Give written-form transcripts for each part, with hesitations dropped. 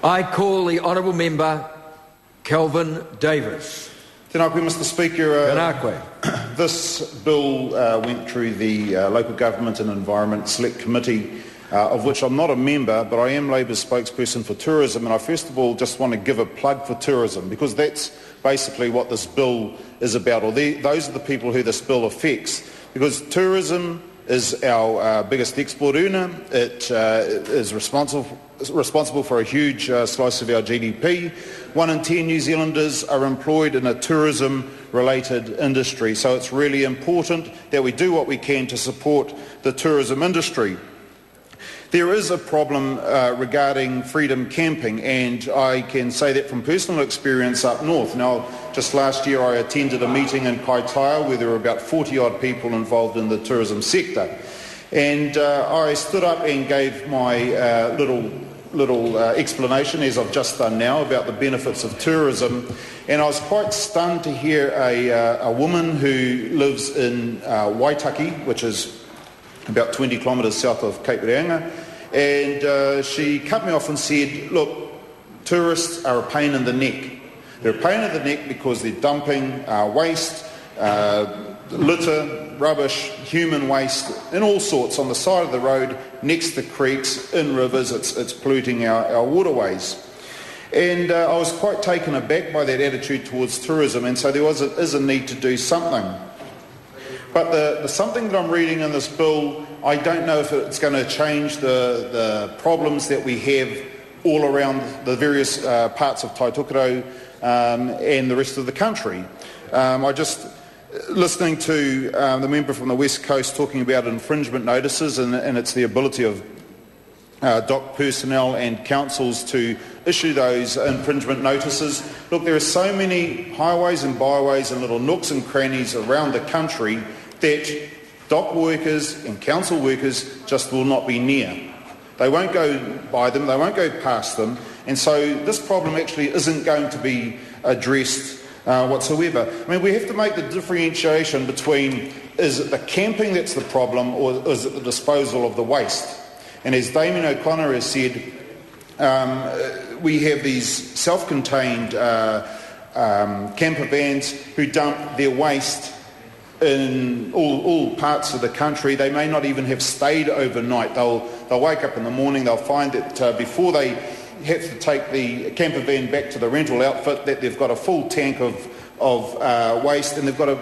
I call the Honourable Member Kelvin Davis. Tēnā koe, Mr Speaker. Tēnā koe. This bill went through the Local Government and Environment Select Committee, of which I'm not a member, but I am Labour's spokesperson for tourism, and I first of all just want to give a plug for tourism, because that's basically what this bill is about, or those are the people who this bill affects, because tourism is our biggest export earner. It is responsible for a huge slice of our GDP. 1 in 10 New Zealanders are employed in a tourism-related industry, so it's really important that we do what we can to support the tourism industry. There is a problem regarding freedom camping, and I can say that from personal experience up north. Now, just last year I attended a meeting in Kaitaia where there were about 40-odd people involved in the tourism sector. And I stood up and gave my little explanation, as I've just done now, about the benefits of tourism. And I was quite stunned to hear a woman who lives in Waitaki, which is about 20 kilometres south of Cape Reinga, and she cut me off and said, look, tourists are a pain in the neck. They're a pain in the neck because they're dumping waste, litter, rubbish, human waste, and all sorts on the side of the road, next to creeks, in rivers. It's polluting our waterways. And I was quite taken aback by that attitude towards tourism, and so there is a need to do something. But the something that I'm reading in this bill, I don't know if it's going to change the problems that we have all around the various parts of Taitokoro and the rest of the country. Listening to the member from the West Coast talking about infringement notices, and it's the ability of DOC personnel and councils to issue those infringement notices. Look, there are so many highways and byways and little nooks and crannies around the country that DOC workers and council workers just will not be near. They won't go by them, they won't go past them, and so this problem actually isn't going to be addressed whatsoever. I mean, we have to make the differentiation between, is it the camping that's the problem, or is it the disposal of the waste? And as Damien O'Connor has said, we have these self-contained camper vans who dump their waste in all parts of the country. They may not even have stayed overnight. They'll wake up in the morning, they'll find that before they have to take the camper van back to the rental outfit, that they've got a full tank of waste, and they've got to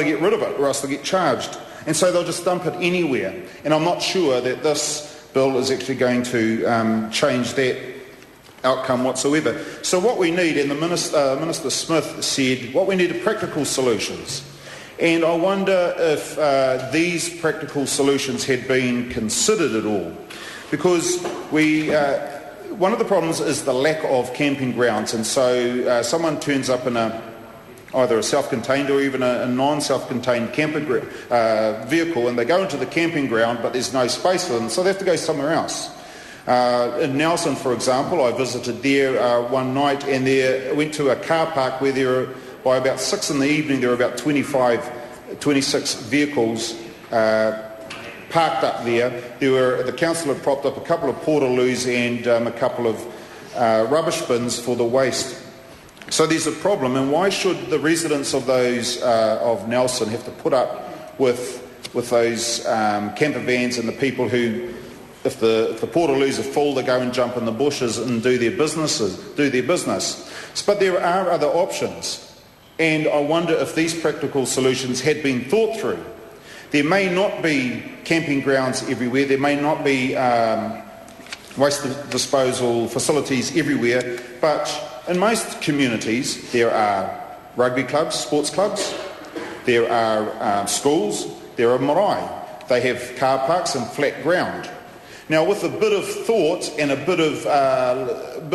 get rid of it, or else they'll get charged. And so they'll just dump it anywhere. And I'm not sure that this bill is actually going to change that outcome whatsoever. So what we need, and the Minister Smith said, what we need are practical solutions. And I wonder if these practical solutions had been considered at all, because one of the problems is the lack of camping grounds, and so someone turns up in either a self-contained or even a non-self-contained camper vehicle, and they go into the camping ground, but there's no space for them, so they have to go somewhere else. In Nelson, for example, I visited there one night, and went to a car park where by about 6 in the evening, there were about 26 vehicles parked up there. The council had propped up a couple of portaloos and a couple of rubbish bins for the waste. So there's a problem, and why should the residents of those of Nelson have to put up with those camper vans and the people who, if the portaloos are full, they go and jump in the bushes and do their business. But there are other options. And I wonder if these practical solutions had been thought through. There may not be camping grounds everywhere, there may not be waste disposal facilities everywhere, but in most communities there are rugby clubs, sports clubs, there are schools, there are marae. They have car parks and flat ground. Now, with a bit of thought and a bit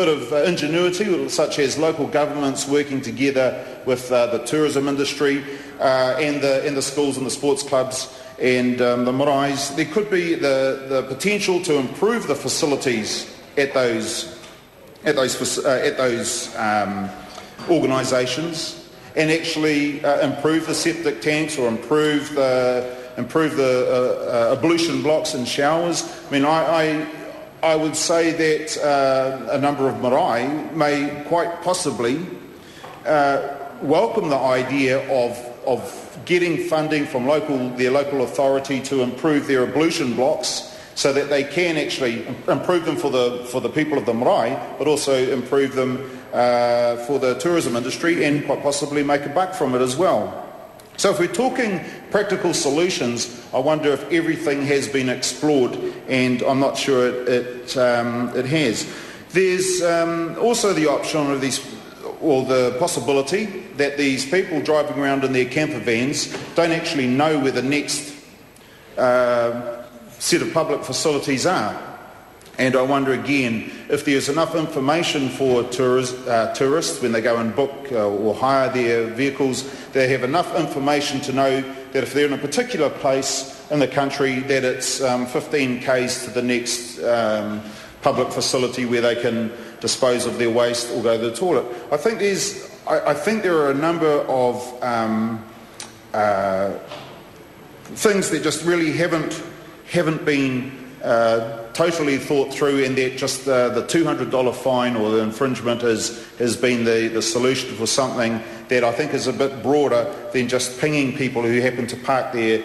of ingenuity, such as local governments working together with the tourism industry and the schools and the sports clubs and the maraes, there could be the potential to improve the facilities at those organisations, and actually improve the septic tanks, or improve the ablution blocks and showers. I mean, I would say that a number of marae may quite possibly welcome the idea of getting funding from their local authority to improve their ablution blocks, so that they can actually improve them for the people of the marae, but also improve them for the tourism industry, and quite possibly make a buck from it as well. So if we're talking practical solutions, I wonder if everything has been explored, and I'm not sure it has. There's also the option of the possibility that these people driving around in their camper vans don't actually know where the next set of public facilities are. And I wonder again if there's enough information for tourists when they go and book or hire their vehicles, they have enough information to know that if they're in a particular place in the country, that it's 15 k's to the next public facility where they can dispose of their waste or go to the toilet. I think there are a number of things that just really haven't been totally thought through, and that just the $200 fine or the infringement has been the solution for something that I think is a bit broader than just pinging people who happen to park their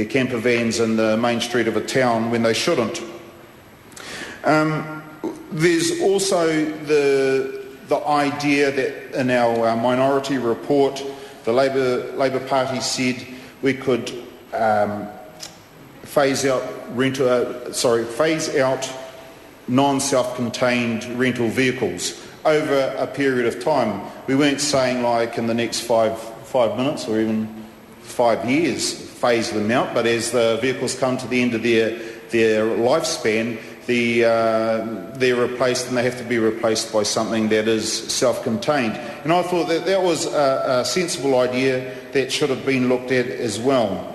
camper vans in the main street of a town when they shouldn't. There's also the idea that in our minority report, the Labour Party said we could phase out non-self-contained rental vehicles over a period of time. We weren't saying like in the next five minutes or even 5 years phase them out, but as the vehicles come to the end of their lifespan, they're replaced, and they have to be replaced by something that is self-contained. And I thought that was a sensible idea that should have been looked at as well.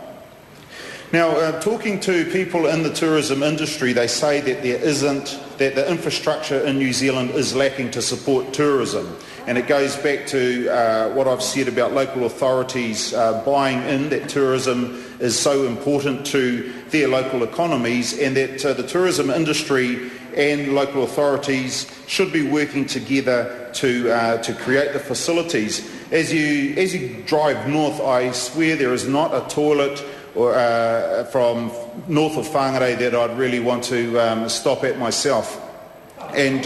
Now, talking to people in the tourism industry, they say that that the infrastructure in New Zealand is lacking to support tourism. And it goes back to what I've said about local authorities buying in that tourism is so important to their local economies, and that the tourism industry and local authorities should be working together to create the facilities. As you drive north, I swear there is not a toilet from north of Whangarei that I'd really want to stop at myself. And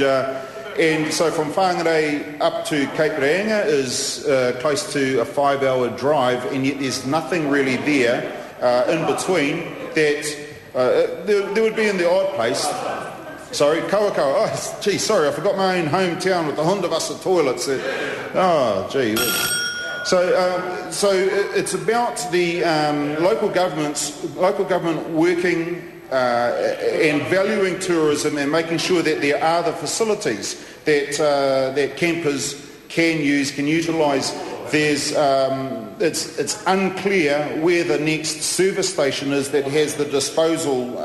so from Whangarei up to Cape Reinga is close to a 5-hour drive, and yet there's nothing really there in between that there would be in the odd place. Sorry, Kawakawa. Oh, gee, sorry, I forgot my own hometown with the Honda-Vasa toilets. Oh, gee. So it's about the local government working and valuing tourism and making sure that there are the facilities that campers can utilise. It's unclear where the next service station is that has the disposal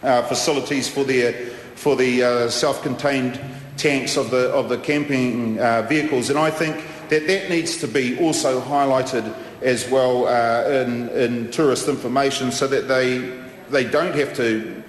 facilities for the self-contained tanks of the camping vehicles, and I think that needs to be also highlighted as well in tourist information, so that they don't have to,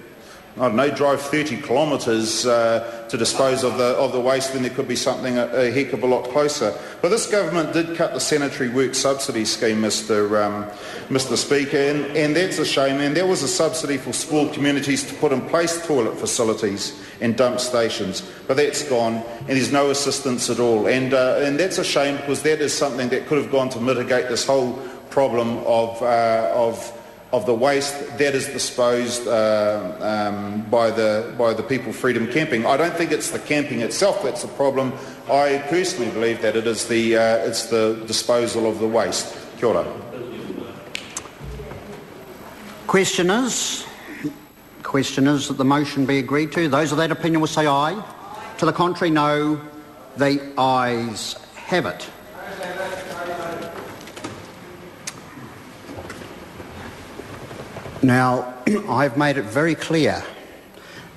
I don't know, drive 30 kilometres to dispose of the waste when there could be something a heck of a lot closer. But this government did cut the sanitary work subsidy scheme, Mr. Speaker, and that's a shame. And there was a subsidy for small communities to put in place toilet facilities and dump stations, but that's gone, and there's no assistance at all. And that's a shame, because that is something that could have gone to mitigate this whole problem of the waste that is disposed by the people freedom camping. I don't think it's the camping itself that's the problem. I personally believe that it is it's the disposal of the waste. Kia ora. Questioners that the motion be agreed to. Those of that opinion will say aye. To the contrary, no. The ayes have it. Now, I've made it very clear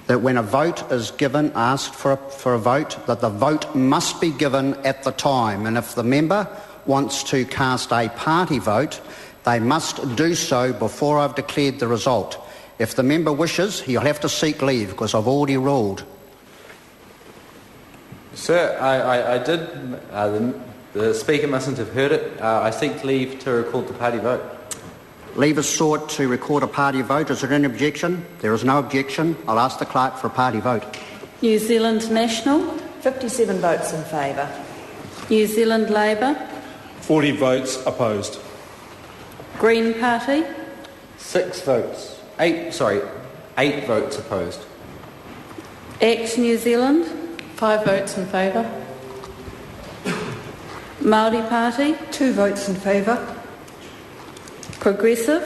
that when a vote is given, asked for a vote, that the vote must be given at the time. And if the member wants to cast a party vote, they must do so before I've declared the result. If the member wishes, he'll have to seek leave because I've already ruled. Sir, I did. The Speaker mustn't have heard it. I seek leave to record the party vote. Leave is sought to record a party vote. Is there any objection? There is no objection. I'll ask the clerk for a party vote. New Zealand National. 57 votes in favour. New Zealand Labour. 40 votes opposed. Green Party. 8 votes opposed. ACT New Zealand. 5 votes in favour. Māori Party. 2 votes in favour. Progressive.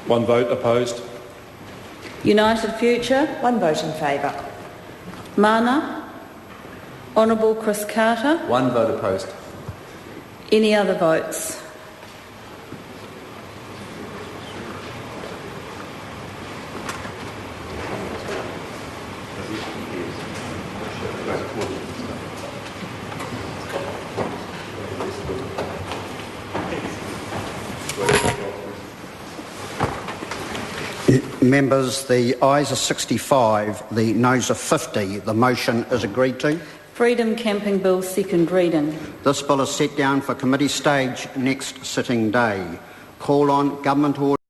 1 vote opposed. United Future. 1 vote in favour. Mana. Honourable Chris Carter. 1 vote opposed. Any other votes? Members, the ayes are 65, the noes are 50. The motion is agreed to. Freedom Camping Bill, second reading. This bill is set down for committee stage next sitting day. Call on Government Order